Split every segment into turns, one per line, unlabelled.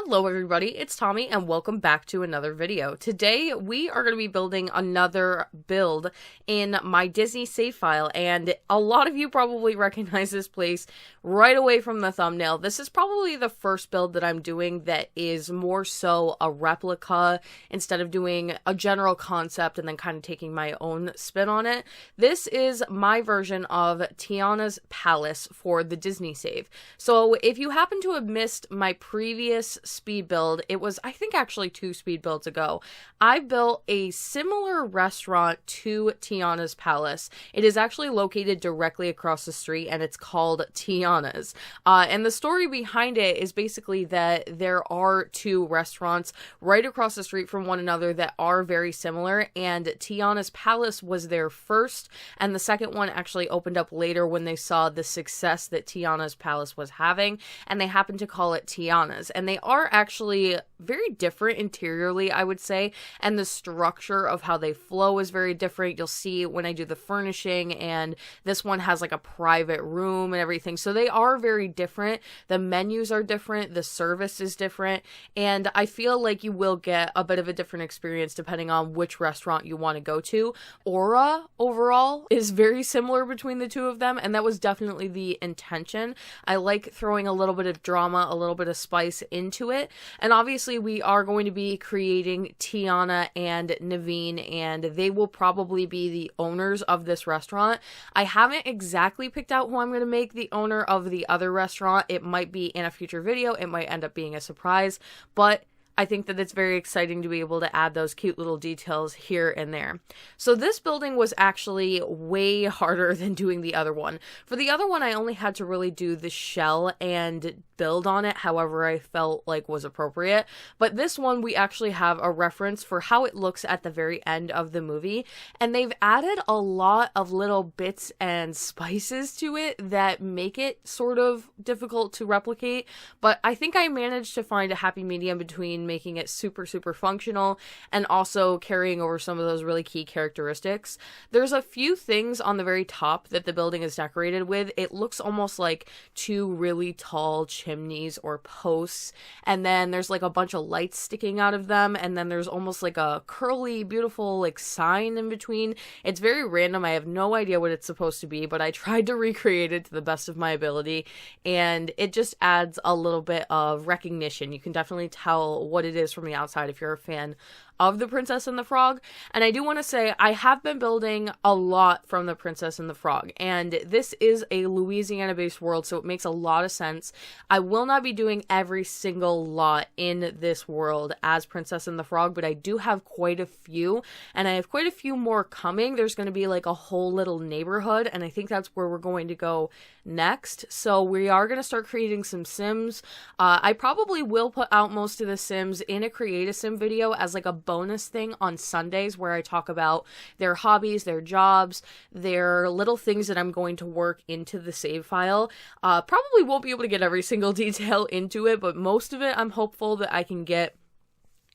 Hello everybody, it's Tommy and welcome back to another video. Today we are going to be building another build in my Disney save file, and a lot of you probably recognize this place right away from the thumbnail. This is probably the first build that I'm doing that is more so a replica instead of doing a general concept and then kind of taking my own spin on it. This is my version of Tiana's palace for the Disney save. So if you happen to have missed my previous speed build, it was I think actually 2 speed builds ago, I built a similar restaurant to Tiana's palace. It is actually located directly across the street and it's called Tiana's. And the story behind it is basically that there are 2 restaurants right across the street from one another that are very similar, and Tiana's palace was there first and the second one actually opened up later when they saw the success that Tiana's palace was having, and they happened to call it Tiana's. And they are actually very different interiorly, I would say, and the structure of how they flow is very different. You'll see when I do the furnishing, and this one has like a private room and everything, so they are very different. The menus are different, the service is different, and I feel like you will get a bit of a different experience depending on which restaurant you want to go to. Aura overall is very similar between the 2 of them, and that was definitely the intention. I like throwing a little bit of drama, a little bit of spice into it, and obviously we are going to be creating Tiana and Naveen, and they will probably be the owners of this restaurant. I haven't exactly picked out who I'm going to make the owner of the other restaurant. It might be in a future video, it might end up being a surprise, but I think that it's very exciting to be able to add those cute little details here and there. So this building was actually way harder than doing the other one. For the other one, I only had to really do the shell and build on it however I felt like was appropriate. But this one, we actually have a reference for how it looks at the very end of the movie. And they've added a lot of little bits and spices to it that make it sort of difficult to replicate. But I think I managed to find a happy medium between making it super functional and also carrying over some of those really key characteristics. There's a few things on the very top that the building is decorated with. It looks almost like 2 really tall chimneys or posts, and then there's like a bunch of lights sticking out of them, and then there's almost like a curly beautiful like sign in between. It's very random. I have no idea what it's supposed to be, but I tried to recreate it to the best of my ability, and it just adds a little bit of recognition. You can definitely tell what it is from the outside if you're a fan of The Princess and the Frog. And I do want to say I have been building a lot from The Princess and the Frog, and this is a Louisiana based world, so it makes a lot of sense. I will not be doing every single lot in this world as Princess and the Frog, but I do have quite a few, and I have quite a few more coming. There's going to be like a whole little neighborhood, and I think that's where we're going to go next. So we are going to start creating some Sims. I probably will put out most of the Sims in a Create a Sim video as like a bonus thing on Sundays, where I talk about their hobbies, their jobs, their little things that I'm going to work into the save file. Probably won't be able to get every single detail into it, but most of it I'm hopeful that I can get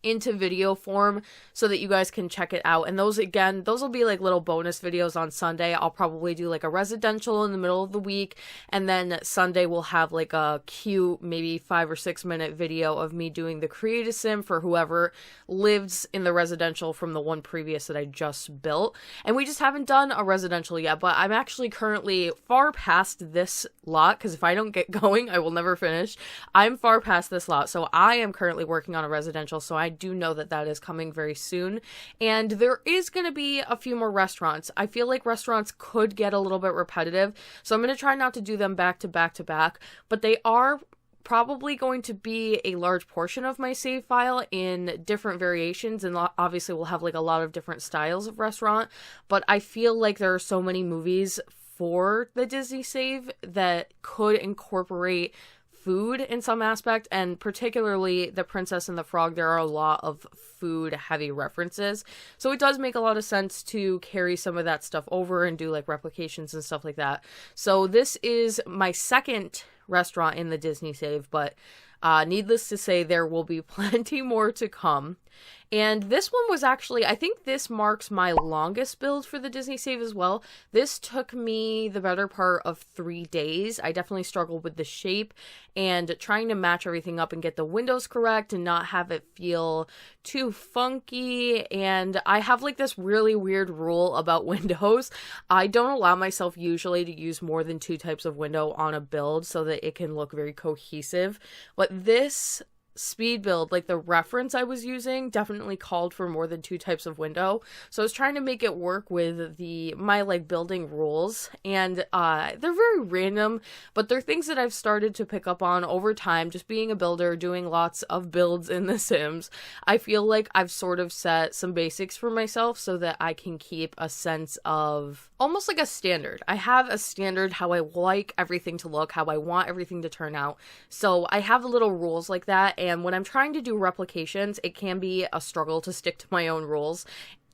into video form so that you guys can check it out. And those will be like little bonus videos on Sunday. I'll probably do like a residential in the middle of the week, and then Sunday we'll have like a cute maybe 5 or 6 minute video of me doing the Create a Sim for whoever lives in the residential from the one previous that I just built. And we just haven't done a residential yet, but I'm actually currently far past this lot, because if I don't get going I will never finish. I'm far past this lot, so I am currently working on a residential, so I do know that that is coming very soon. And there is going to be a few more restaurants. I feel like restaurants could get a little bit repetitive, so I'm going to try not to do them back to back to back, but they are probably going to be a large portion of my save file in different variations, and obviously we'll have like a lot of different styles of restaurant. But I feel like there are so many movies for the Disney save that could incorporate food in some aspect, and particularly The Princess and the Frog, there are a lot of food heavy references, so it does make a lot of sense to carry some of that stuff over and do like replications and stuff like that. So this is my second restaurant in the Disney save, but needless to say there will be plenty more to come. And this one was actually, I think this marks my longest build for the Disney save as well. This took me the better part of 3 days. I definitely struggled with the shape and trying to match everything up and get the windows correct and not have it feel too funky. And I have like this really weird rule about windows. I don't allow myself usually to use more than 2 types of window on a build so that it can look very cohesive. But this speed build, like the reference I was using, definitely called for more than 2 types of window. So I was trying to make it work with my like building rules, and they're very random, but they're things that I've started to pick up on over time, just being a builder, doing lots of builds in The Sims. I feel like I've sort of set some basics for myself so that I can keep a sense of almost like a standard. I have a standard how I like everything to look, how I want everything to turn out. So I have little rules like that. And when I'm trying to do replications, it can be a struggle to stick to my own rules.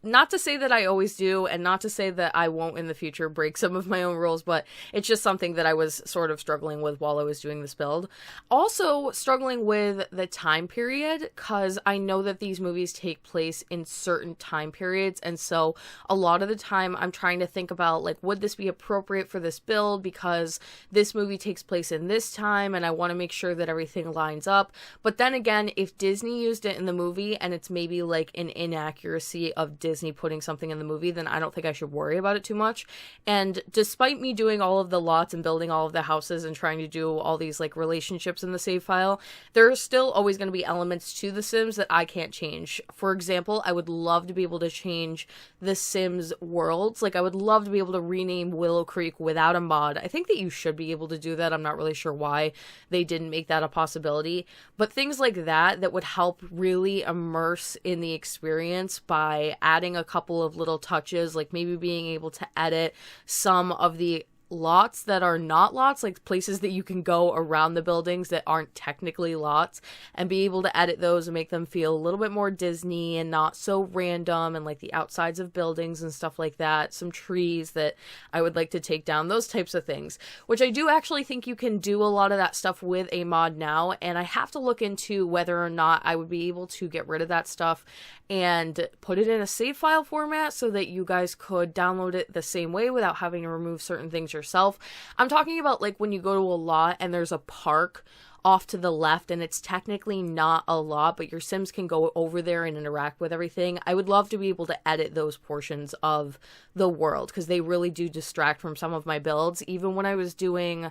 Not to say that I always do, and not to say that I won't in the future break some of my own rules, but it's just something that I was sort of struggling with while I was doing this build. Also struggling with the time period, because I know that these movies take place in certain time periods, and so a lot of the time I'm trying to think about, like, would this be appropriate for this build because this movie takes place in this time, and I want to make sure that everything lines up. But then again, if Disney used it in the movie, and it's maybe like an inaccuracy of Disney putting something in the movie, then I don't think I should worry about it too much. And despite me doing all of the lots and building all of the houses and trying to do all these like relationships in the save file, there are still always going to be elements to The Sims that I can't change. For example, I would love to be able to change The Sims worlds. Like, I would love to be able to rename Willow Creek without a mod. I think that you should be able to do that. I'm not really sure why they didn't make that a possibility, but things like that would help really immerse in the experience by adding a couple of little touches, like maybe being able to edit some of the lots that are not lots, like places that you can go around the buildings that aren't technically lots, and be able to edit those and make them feel a little bit more Disney and not so random, and like the outsides of buildings and stuff like that, some trees that I would like to take down, those types of things, which I do actually think you can do a lot of that stuff with a mod now, and I have to look into whether or not I would be able to get rid of that stuff and put it in a save file format so that you guys could download it the same way without having to remove certain things yourself. I'm talking about like when you go to a lot and there's a park off to the left and it's technically not a lot, but your Sims can go over there and interact with everything. I would love to be able to edit those portions of the world because they really do distract from some of my builds. Even when I was doing,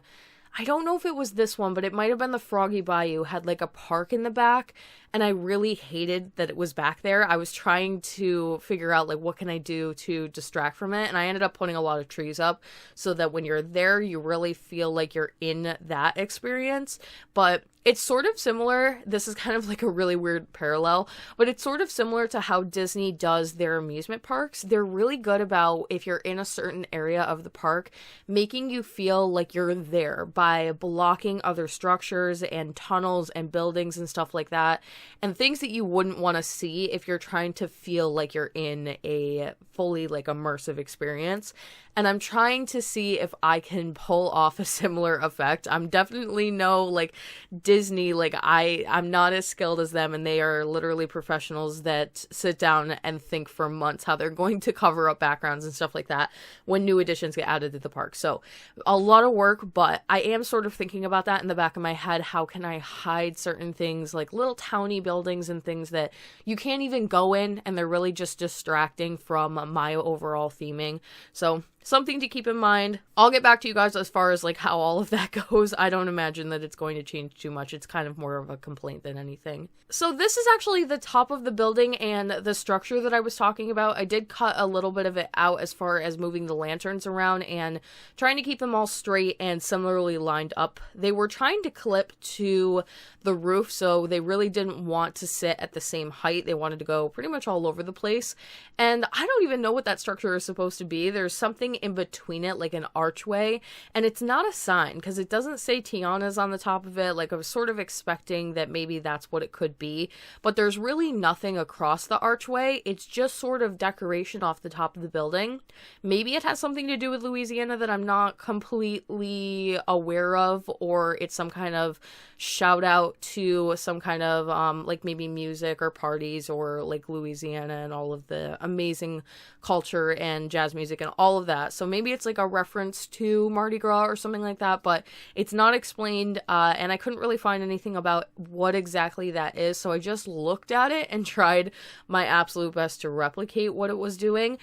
I don't know if it was this one, but it might have been the Froggy Bayou, had like a park in the back, and I really hated that it was back there. I was trying to figure out like what can I do to distract from it, and I ended up putting a lot of trees up so that when you're there you really feel like you're in that experience. But it's sort of similar, this is kind of like a really weird parallel, but it's sort of similar to how Disney does their amusement parks. They're really good about, if you're in a certain area of the park, making you feel like you're there by blocking other structures and tunnels and buildings and stuff like that, and things that you wouldn't want to see if you're trying to feel like you're in a fully like immersive experience. And I'm trying to see if I can pull off a similar effect. I'm definitely no like Disney, like I'm not as skilled as them, and they are literally professionals that sit down and think for months how they're going to cover up backgrounds and stuff like that when new additions get added to the park. So a lot of work, but I am sort of thinking about that in the back of my head. How can I hide certain things like little towny buildings and things that you can't even go in, and they're really just distracting from my overall theming. So something to keep in mind. I'll get back to you guys as far as like how all of that goes. I don't imagine that it's going to change too much. It's kind of more of a complaint than anything. So this is actually the top of the building and the structure that I was talking about. I did cut a little bit of it out as far as moving the lanterns around and trying to keep them all straight and similarly lined up. They were trying to clip to the roof, so they really didn't want to sit at the same height. They wanted to go pretty much all over the place. And I don't even know what that structure is supposed to be. There's something something in between it, like an archway, and it's not a sign because it doesn't say Tiana's on the top of it. Like, I was sort of expecting that maybe that's what it could be, but there's really nothing across the archway. It's just sort of decoration off the top of the building. Maybe it has something to do with Louisiana that I'm not completely aware of, or it's some kind of shout out to some kind of like maybe music or parties or like Louisiana and all of the amazing culture and jazz music and all of that. So maybe it's like a reference to Mardi Gras or something like that, but it's not explained, and I couldn't really find anything about what exactly that is. So I just looked at it and tried my absolute best to replicate what it was doing.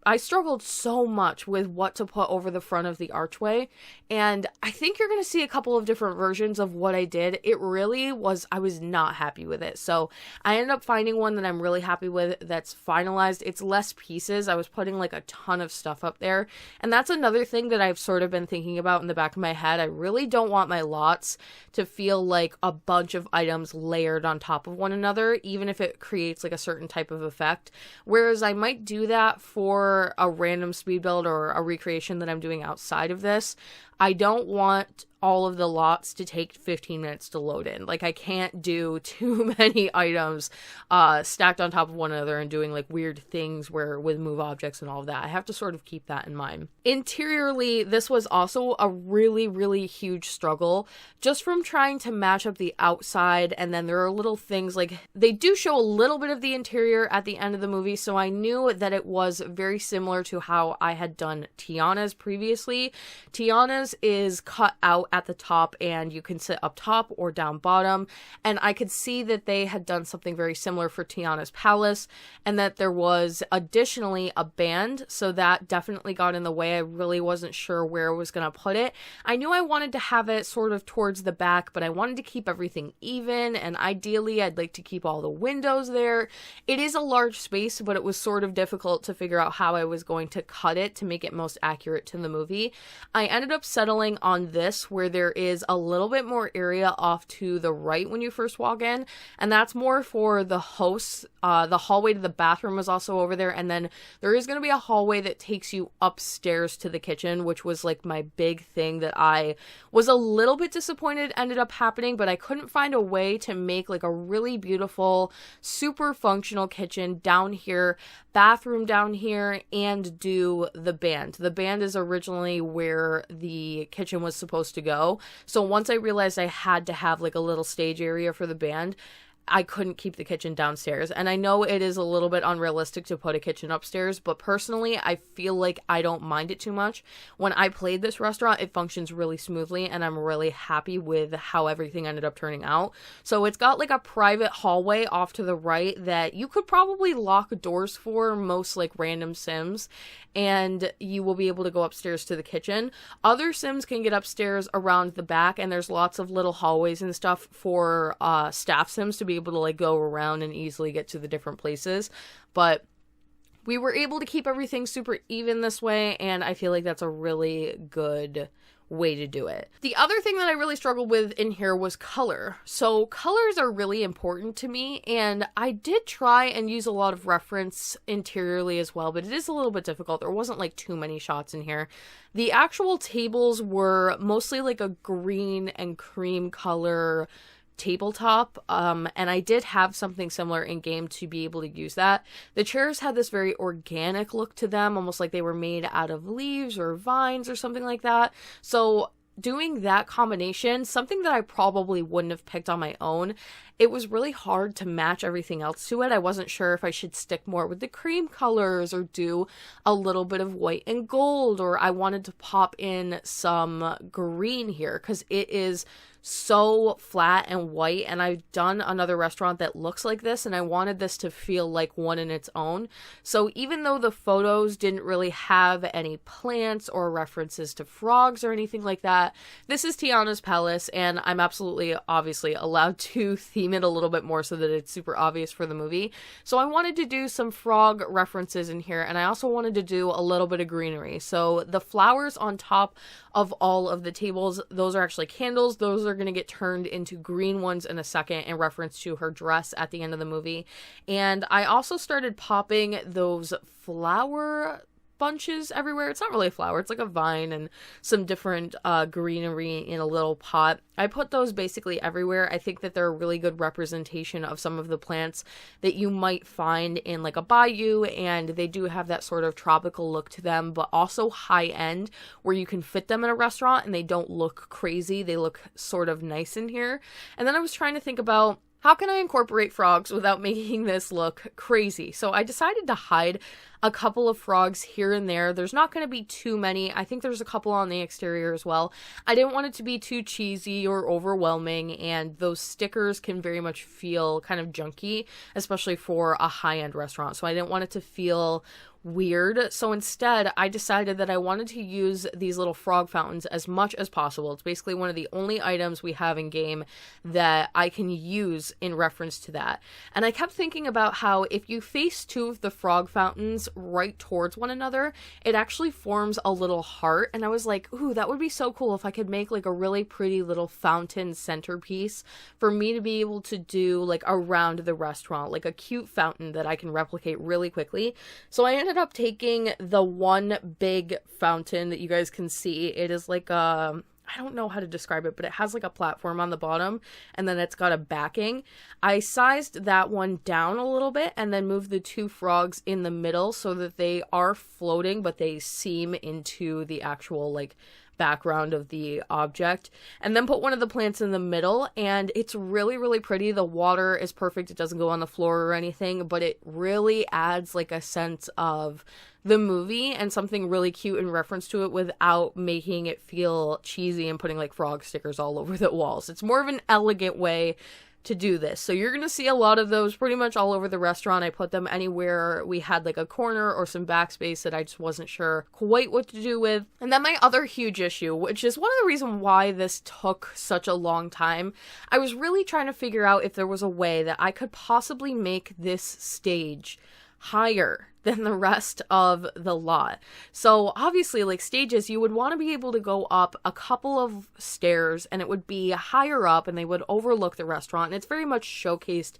I struggled so much with what to put over the front of the archway, and I think you're going to see a couple of different versions of what I did. It really was, I was not happy with it. So I ended up finding one that I'm really happy with that's finalized. It's less pieces. I was putting like a ton of stuff up there, and that's another thing that I've sort of been thinking about in the back of my head. I really don't want my lots to feel like a bunch of items layered on top of one another, even if it creates like a certain type of effect. Whereas I might do that for a random speed build or a recreation that I'm doing outside of this. I don't want all of the lots to take 15 minutes to load in. Like, I can't do too many items stacked on top of one another and doing like weird things where with move objects and all of that. I have to sort of keep that in mind. Interiorly, this was also a really, really huge struggle just from trying to match up the outside, and then there are little things like they do show a little bit of the interior at the end of the movie, so I knew that it was very similar to how I had done Tiana's previously. Tiana's is cut out at the top and you can sit up top or down bottom, and I could see that they had done something very similar for Tiana's palace, and that there was additionally a band, so that definitely got in the way. I really wasn't sure where I was going to put it. I knew I wanted to have it sort of towards the back, but I wanted to keep everything even, and ideally I'd like to keep all the windows there. It is a large space, but it was sort of difficult to figure out how I was going to cut it to make it most accurate to the movie. I ended up settling on this, where there is a little bit more area off to the right when you first walk in, and that's more for the hosts. The hallway to the bathroom is also over there, and then there is going to be a hallway that takes you upstairs to the kitchen, which was like my big thing that I was a little bit disappointed ended up happening, but I couldn't find a way to make like a really beautiful, super functional kitchen down here, bathroom down here, and do the band. The band is originally where the kitchen was supposed to go, so once I realized I had to have like a little stage area for the band, I couldn't keep the kitchen downstairs. And I know it is a little bit unrealistic to put a kitchen upstairs, but personally, I feel like I don't mind it too much. When I played this restaurant, it functions really smoothly, and I'm really happy with how everything ended up turning out. So it's got like a private hallway off to the right that you could probably lock doors for most like random Sims, and you will be able to go upstairs to the kitchen. Other Sims can get upstairs around the back, and there's lots of little hallways and stuff for staff Sims to be able to like go around and easily get to the different places. But we were able to keep everything super even this way, and I feel like that's a really good way to do it. The other thing that I really struggled with in here was color. So colors are really important to me, and I did try and use a lot of reference interiorly as well, but it is a little bit difficult. There wasn't like too many shots in here. The actual tables were mostly like a green and cream color tabletop, and I did have something similar in game to be able to use that. The chairs had this very organic look to them, almost like they were made out of leaves or vines or something like that. So doing that combination, something that I probably wouldn't have picked on my own, it was really hard to match everything else to it. I wasn't sure if I should stick more with the cream colors or do a little bit of white and gold, or I wanted to pop in some green here because it is so flat and white, and I've done another restaurant that looks like this, and I wanted this to feel like one in its own. So even though the photos didn't really have any plants or references to frogs or anything like that, this is Tiana's palace, and I'm absolutely obviously allowed to theme it a little bit more so that it's super obvious for the movie. So I wanted to do some frog references in here, and I also wanted to do a little bit of greenery. So the flowers on top of all of the tables, those are actually candles. Those are going to get turned into green ones in a second in reference to her dress at the end of the movie. And I also started popping those flower bunches everywhere. It's not really a flower, it's like a vine and some different greenery in a little pot. I put those basically everywhere. I think that they're a really good representation of some of the plants that you might find in like a bayou, and they do have that sort of tropical look to them, but also high end where you can fit them in a restaurant and they don't look crazy. They look sort of nice in here. And then I was trying to think about, how can I incorporate frogs without making this look crazy? So I decided to hide a couple of frogs here and there. There's not going to be too many. I think there's a couple on the exterior as well. I didn't want it to be too cheesy or overwhelming, and those stickers can very much feel kind of junky, especially for a high-end restaurant. So I didn't want it to feel weird. So instead, I decided that I wanted to use these little frog fountains as much as possible. It's basically one of the only items we have in game that I can use in reference to that. And I kept thinking about how if you face two of the frog fountains right towards one another, it actually forms a little heart. And I was like, ooh, that would be so cool if I could make like a really pretty little fountain centerpiece for me to be able to do like around the restaurant, like a cute fountain that I can replicate really quickly. So I ended up taking the one big fountain that you guys can see. It is like a, I don't know how to describe it, but it has like a platform on the bottom and then it's got a backing. I sized that one down a little bit and then moved the two frogs in the middle so that they are floating, but they seam into the actual like background of the object, and then put one of the plants in the middle, and it's really, really pretty. The water is perfect. It doesn't go on the floor or anything, but it really adds like a sense of the movie and something really cute in reference to it without making it feel cheesy and putting like frog stickers all over the walls. It's more of an elegant way to do this. So you're going to see a lot of those pretty much all over the restaurant. I put them anywhere we had like a corner or some backspace that I just wasn't sure quite what to do with. And then my other huge issue, which is one of the reasons why this took such a long time, I was really trying to figure out if there was a way that I could possibly make this stage higher than the rest of the lot. So obviously, like stages, you would want to be able to go up a couple of stairs and it would be higher up and they would overlook the restaurant. And it's very much showcased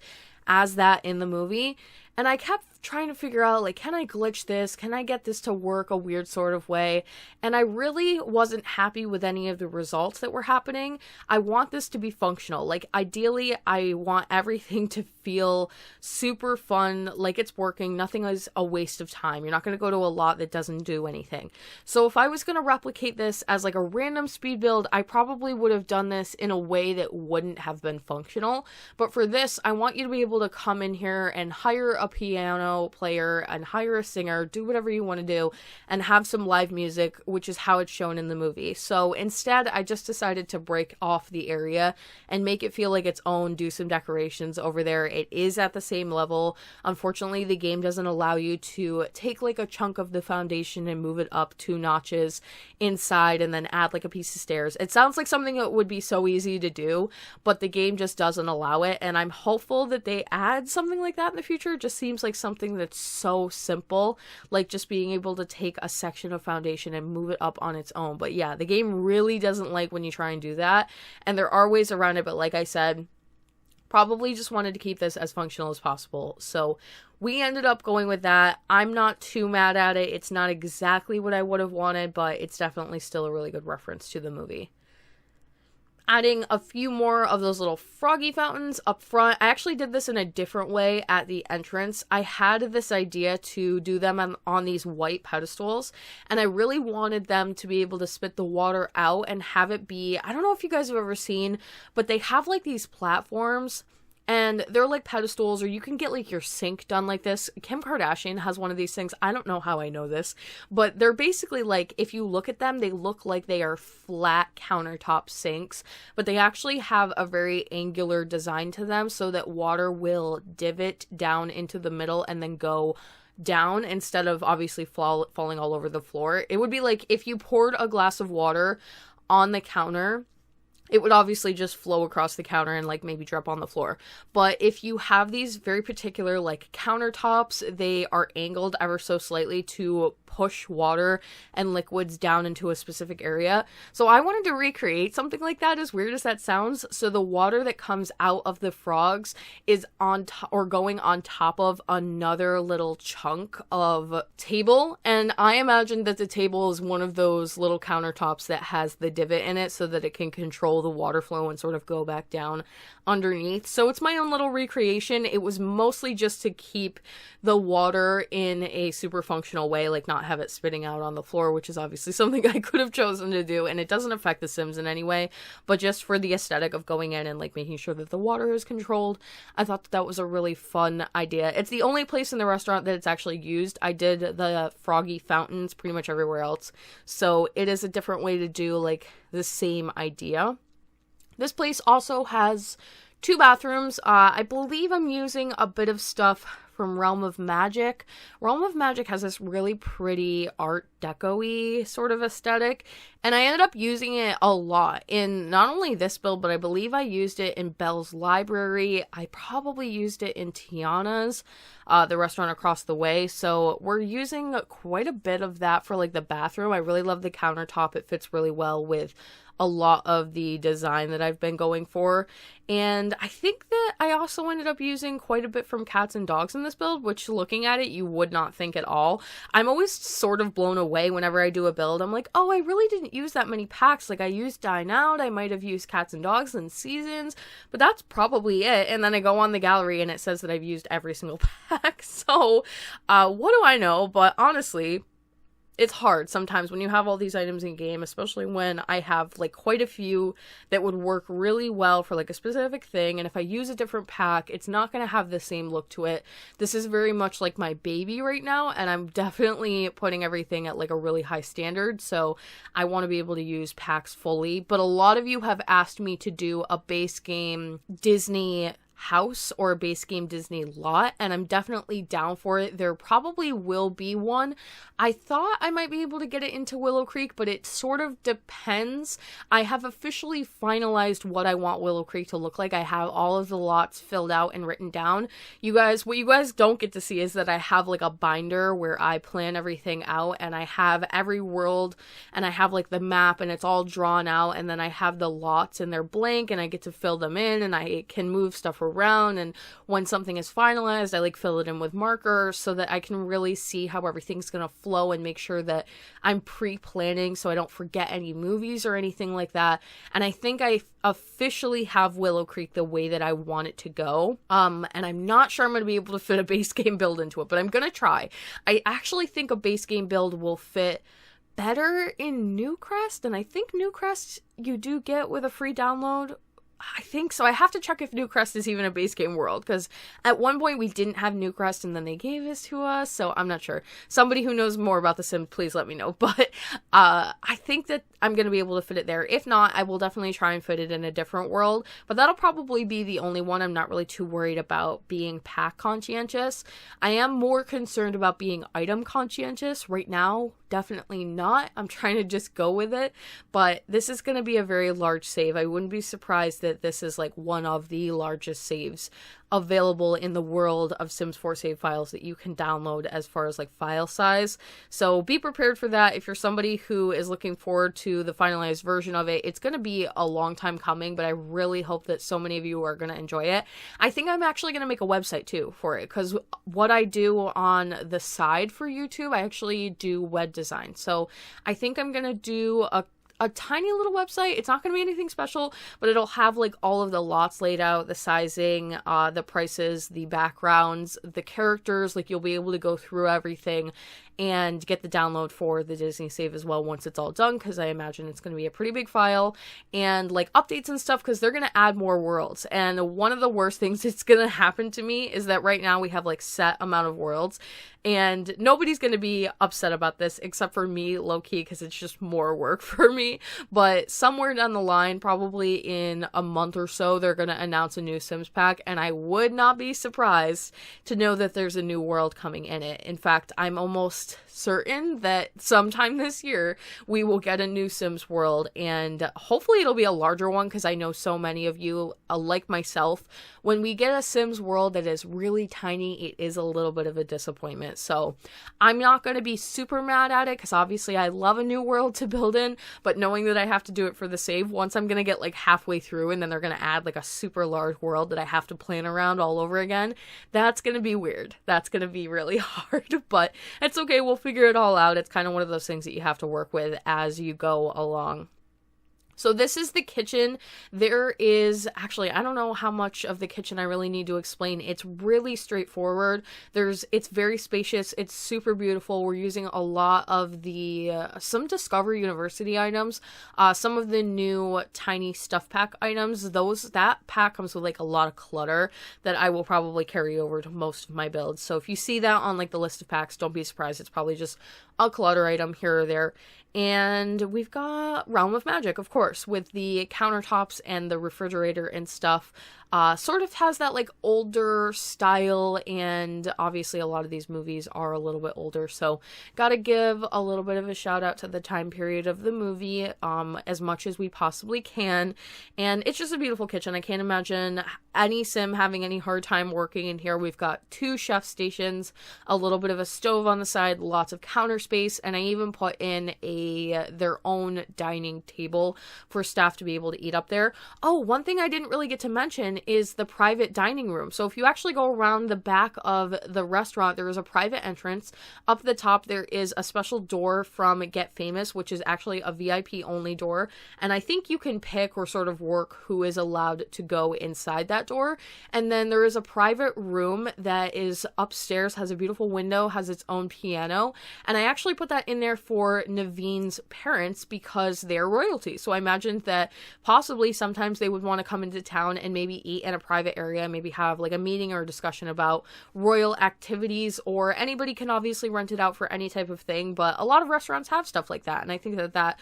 as that in the movie. And I kept trying to figure out, like, can I glitch this? Can I get this to work a weird sort of way? And I really wasn't happy with any of the results that were happening. I want this to be functional. Like, ideally, I want everything to feel super fun, like it's working. Nothing is a waste of time. You're not going to go to a lot that doesn't do anything. So if I was going to replicate this as like a random speed build, I probably would have done this in a way that wouldn't have been functional. But for this, I want you to be able to come in here and hire a piano player and hire a singer, do whatever you want to do, and have some live music, which is how it's shown in the movie. So instead, I just decided to break off the area and make it feel like its own, do some decorations over there. It is at the same level. Unfortunately, the game doesn't allow you to take like a chunk of the foundation and move it up 2 notches inside and then add like a piece of stairs. It sounds like something that would be so easy to do, but the game just doesn't allow it. And I'm hopeful that they add something like that in the future. It just seems like something that's so simple, like just being able to take a section of foundation and move it up on its own. But yeah, the game really doesn't like when you try and do that. And there are ways around it, but like I said, probably just wanted to keep this as functional as possible. So we ended up going with that. I'm not too mad at it. It's not exactly what I would have wanted, but it's definitely still a really good reference to the movie. Adding a few more of those little froggy fountains up front. I actually did this in a different way at the entrance. I had this idea to do them on these white pedestals, and I really wanted them to be able to spit the water out and have it be, I don't know if you guys have ever seen, but they have like these platforms and they're like pedestals, or you can get like your sink done like this. Kim Kardashian has one of these things. I don't know how I know this, but they're basically like, if you look at them, they look like they are flat countertop sinks, but they actually have a very angular design to them so that water will divot down into the middle and then go down instead of obviously falling all over the floor. It would be like if you poured a glass of water on the counter it would obviously just flow across the counter and like maybe drop on the floor. But if you have these very particular like countertops, they are angled ever so slightly to push water and liquids down into a specific area. So I wanted to recreate something like that, as weird as that sounds. So the water that comes out of the frogs is on or going on top of another little chunk of table. And I imagine that the table is one of those little countertops that has the divot in it so that it can control the water flow and sort of go back down underneath. So it's my own little recreation. It was mostly just to keep the water in a super functional way, like not have it spitting out on the floor, which is obviously something I could have chosen to do, and it doesn't affect the Sims in any way, but just for the aesthetic of going in and like making sure that the water is controlled, I thought that was a really fun idea. It's the only place in the restaurant that it's actually used. I did the froggy fountains pretty much everywhere else, so it is a different way to do like the same idea. This place also has 2 bathrooms. I believe I'm using a bit of stuff from Realm of Magic. Realm of Magic has this really pretty art deco-y sort of aesthetic, and I ended up using it a lot in not only this build, but I believe I used it in Belle's library. I probably used it in Tiana's, the restaurant across the way. So we're using quite a bit of that for like the bathroom. I really love the countertop. It fits really well with a lot of the design that I've been going for. And I think that I also ended up using quite a bit from cats and dogs in this build, which looking at it, you would not think at all. I'm always sort of blown away whenever I do a build. I'm like, oh, I really didn't use that many packs. Like I used Dine Out, I might have used cats and dogs and seasons, but that's probably it. And then I go on the gallery and it says that I've used every single pack. So what do I know? But honestly, it's hard sometimes when you have all these items in game, especially when I have like quite a few that would work really well for like a specific thing. And if I use a different pack, it's not going to have the same look to it. This is very much like my baby right now, and I'm definitely putting everything at like a really high standard. So I want to be able to use packs fully. But a lot of you have asked me to do a base game Disney house or a base game Disney lot, and I'm definitely down for it. There probably will be one. I thought I might be able to get it into Willow Creek, but it sort of depends. I have officially finalized what I want Willow Creek to look like. I have all of the lots filled out and written down. What you guys don't get to see is that I have like a binder where I plan everything out, and I have every world, and I have like the map, and it's all drawn out, and then I have the lots and they're blank, and I get to fill them in, and I can move stuff around, and when something is finalized, I like fill it in with markers so that I can really see how everything's gonna flow and make sure that I'm pre-planning so I don't forget any movies or anything like that. And I think I officially have Willow Creek the way that I want it to go. And I'm not sure I'm gonna be able to fit a base game build into it, but I'm gonna try. I actually think a base game build will fit better in Newcrest, and I think Newcrest you do get with a free download. I think so. I have to check if Newcrest is even a base game world, because at one point we didn't have Newcrest and then they gave this to us, so I'm not sure. Somebody who knows more about The Sims, please let me know. But I think that I'm going to be able to fit it there. If not, I will definitely try and fit it in a different world, but that'll probably be the only one. I'm not really too worried about being pack conscientious. I am more concerned about being item conscientious right now. Definitely not. I'm trying to just go with it, but this is going to be a very large save. I wouldn't be surprised that this is like one of the largest saves available in the world of Sims 4 save files that you can download as far as like file size. So be prepared for that. If you're somebody who is looking forward to the finalized version of it, it's going to be a long time coming, but I really hope that so many of you are going to enjoy it. I think I'm actually going to make a website too for it, because what I do on the side for YouTube, I actually do web design. So I think I'm going to do a tiny little website. It's not going to be anything special, but it'll have like all of the lots laid out, the sizing, the prices, the backgrounds, the characters. Like you'll be able to go through everything and get the download for the Disney save as well once it's all done, because I imagine it's going to be a pretty big file, and like updates and stuff, because they're going to add more worlds. And one of the worst things that's going to happen to me is that right now we have like set amount of worlds, and nobody's going to be upset about this except for me, low-key, because it's just more work for me. But somewhere down the line, probably in a month or so, they're going to announce a new Sims pack, and I would not be surprised to know that there's a new world coming in it. In fact, I'm almost almost certain that sometime this year we will get a new Sims world, and hopefully it'll be a larger one, because I know so many of you, like myself, when we get a Sims world that is really tiny, it is a little bit of a disappointment. So I'm not going to be super mad at it, because obviously I love a new world to build in, but knowing that I have to do it for the save, once I'm going to get like halfway through and then they're going to add like a super large world that I have to plan around all over again, that's going to be weird. That's going to be really hard, but it's okay. We'll figure it all out. It's kind of one of those things that you have to work with as you go along. So this is the kitchen. There is, actually, I don't know how much of the kitchen I really need to explain. It's really straightforward. It's very spacious. It's super beautiful. We're using a lot of some Discover University items, some of the new tiny stuff pack items. That pack comes with like a lot of clutter that I will probably carry over to most of my builds. So if you see that on like the list of packs, don't be surprised. It's probably just a clutter item here or there. And we've got Realm of Magic, of course, with the countertops and the refrigerator and stuff. Sort of has that like older style, and obviously a lot of these movies are a little bit older, so gotta give a little bit of a shout out to the time period of the movie as much as we possibly can. And it's just a beautiful kitchen. I can't imagine any sim having any hard time working in here. We've got 2 chef stations, a little bit of a stove on the side, lots of counter space, and I even put in their own dining table for staff to be able to eat up there. Oh, one thing I didn't really get to mention is the private dining room. So if you actually go around the back of the restaurant, there is a private entrance. Up the top, there is a special door from Get Famous, which is actually a VIP only door. And I think you can pick or sort of work who is allowed to go inside that door. And then there is a private room that is upstairs, has a beautiful window, has its own piano. And I actually put that in there for Naveen's parents because they're royalty. So I imagined that possibly sometimes they would want to come into town and maybe eat in a private area, maybe have like a meeting or a discussion about royal activities, or anybody can obviously rent it out for any type of thing, but a lot of restaurants have stuff like that. And I think that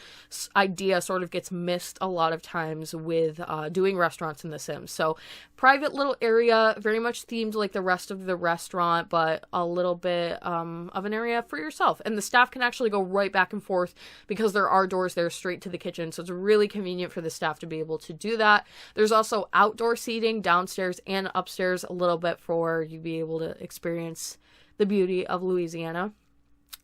idea sort of gets missed a lot of times with doing restaurants in The Sims. So private little area, very much themed like the rest of the restaurant, but a little bit of an area for yourself. And the staff can actually go right back and forth because there are doors there straight to the kitchen. So it's really convenient for the staff to be able to do that. There's also outdoor seating downstairs and upstairs a little bit for you to be able to experience the beauty of Louisiana.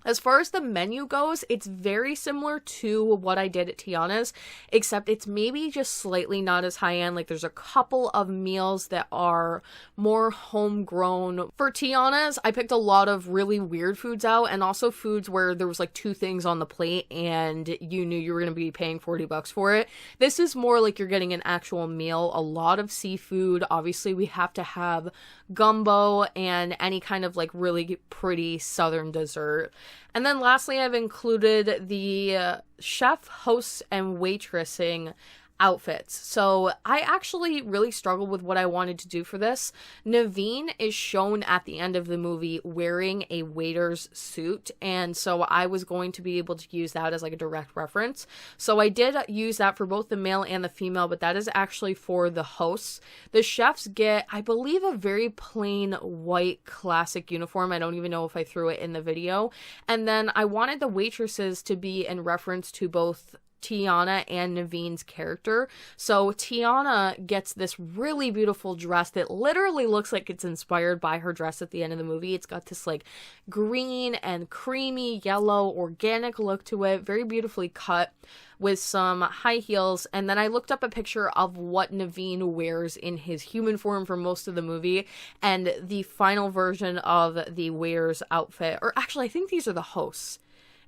As far as the menu goes, it's very similar to what I did at Tiana's, except it's maybe just slightly not as high-end. Like, there's a couple of meals that are more homegrown. For Tiana's, I picked a lot of really weird foods out, and also foods where there was like 2 things on the plate and you knew you were going to be paying $40 for it. This is more like you're getting an actual meal, a lot of seafood. Obviously, we have to have gumbo and any kind of like really pretty southern dessert. And then lastly, I've included the chef, hosts, and waitressing outfits. So I actually really struggled with what I wanted to do for this. Naveen is shown at the end of the movie wearing a waiter's suit, and so I was going to be able to use that as like a direct reference. So I did use that for both the male and the female, but that is actually for the hosts. The chefs get, I believe, a very plain white classic uniform. I don't even know if I threw it in the video. And then I wanted the waitresses to be in reference to both Tiana and Naveen's character. So Tiana gets this really beautiful dress that literally looks like it's inspired by her dress at the end of the movie. It's got this like green and creamy yellow organic look to it, very beautifully cut with some high heels. And then I looked up a picture of what Naveen wears in his human form for most of the movie, and the final version of the waiter's outfit, or actually I think these are the hosts.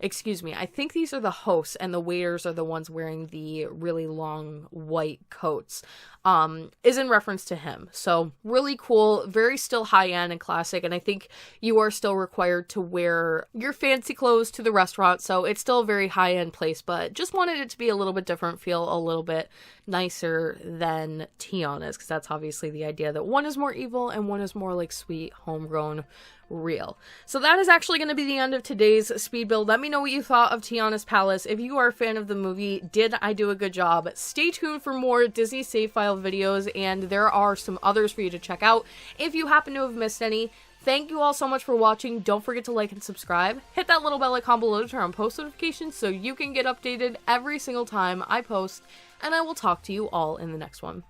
Excuse me, I think these are the hosts, and the waiters are the ones wearing the really long white coats, is in reference to him. So really cool, very still high-end and classic, and I think you are still required to wear your fancy clothes to the restaurant, so it's still a very high-end place, but just wanted it to be a little bit different, feel a little bit nicer than Tiana's, because that's obviously the idea that one is more evil and one is more like sweet, homegrown, real. So that is actually going to be the end of today's speed build. Let me know what you thought of Tiana's Palace. If you are a fan of the movie, did I do a good job? Stay tuned for more Disney save file videos, and there are some others for you to check out if you happen to have missed any. Thank you all so much for watching. Don't forget to like and subscribe. Hit that little bell icon below to turn on post notifications so you can get updated every single time I post, and I will talk to you all in the next one.